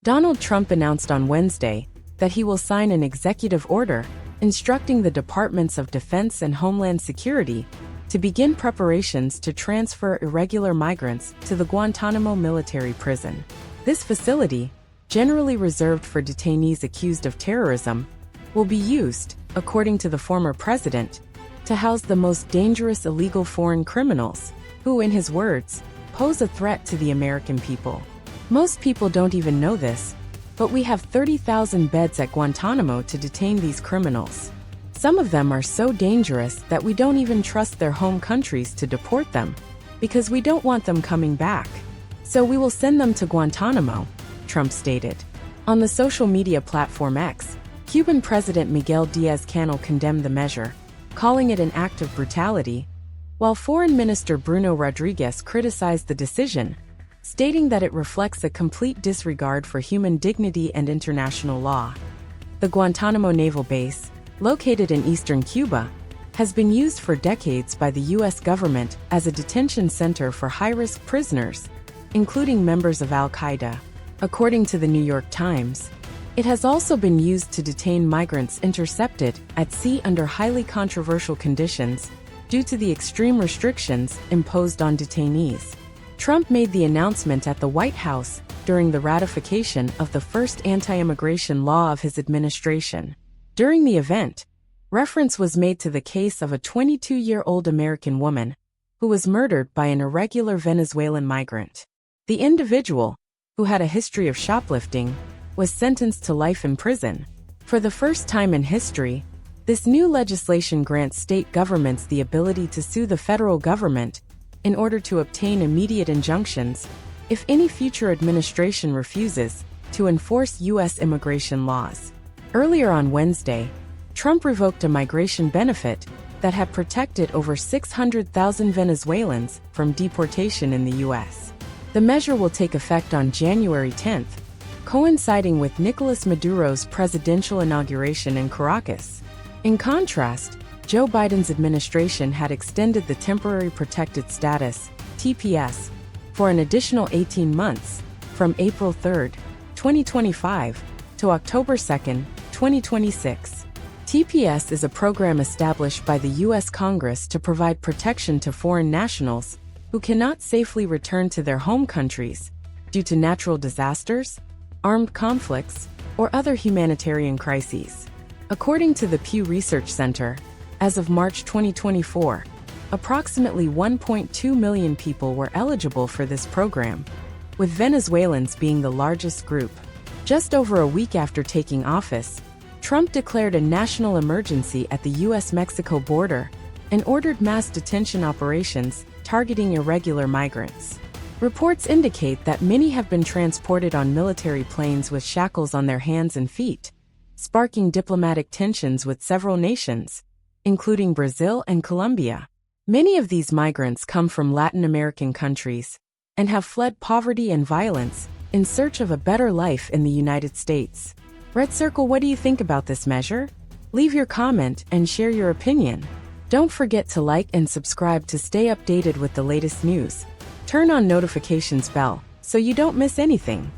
Donald Trump announced on Wednesday that he will sign an executive order instructing the Departments of Defense and Homeland Security to begin preparations to transfer irregular migrants to the Guantanamo military prison. This facility, generally reserved for detainees accused of terrorism, will be used, according to the former president, to house the most dangerous illegal foreign criminals, who, in his words, pose a threat to the American people. Most people don't even know this, but we have 30,000 beds at Guantanamo to detain these criminals. Some of them are so dangerous that we don't even trust their home countries to deport them, because we don't want them coming back. So we will send them to Guantanamo, Trump stated. On the social media platform X, Cuban President Miguel Diaz-Canel condemned the measure, calling it an act of brutality, while Foreign Minister Bruno Rodriguez criticized the decision, stating that it reflects a complete disregard for human dignity and international law. The Guantanamo Naval Base, located in eastern Cuba, has been used for decades by the U.S. government as a detention center for high-risk prisoners, including members of Al-Qaeda. According to the New York Times, it has also been used to detain migrants intercepted at sea under highly controversial conditions due to the extreme restrictions imposed on detainees. Trump made the announcement at the White House during the ratification of the first anti-immigration law of his administration. During the event, reference was made to the case of a 22-year-old American woman who was murdered by an irregular Venezuelan migrant. The individual, who had a history of shoplifting, was sentenced to life in prison. For the first time in history, this new legislation grants state governments the ability to sue the federal government in order to obtain immediate injunctions if any future administration refuses to enforce U.S. immigration laws. Earlier on Wednesday, Trump revoked a migration benefit that had protected over 600,000 Venezuelans from deportation in the U.S. The measure will take effect on January 10th, coinciding with Nicolas Maduro's presidential inauguration in Caracas. In contrast, Joe Biden's administration had extended the Temporary Protected Status, TPS, for an additional 18 months, from April 3, 2025, to October 2, 2026. TPS is a program established by the U.S. Congress to provide protection to foreign nationals who cannot safely return to their home countries due to natural disasters, armed conflicts, or other humanitarian crises. According to the Pew Research Center, as of March 2024, approximately 1.2 million people were eligible for this program, with Venezuelans being the largest group. Just over a week after taking office, Trump declared a national emergency at the U.S.-Mexico border and ordered mass detention operations targeting irregular migrants. Reports indicate that many have been transported on military planes with shackles on their hands and feet, sparking diplomatic tensions with several nations, including Brazil and Colombia. Many of these migrants come from Latin American countries and have fled poverty and violence in search of a better life in the United States. Red Circle, what do you think about this measure? Leave your comment and share your opinion. Don't forget to like and subscribe to stay updated with the latest news. Turn on notifications bell so you don't miss anything.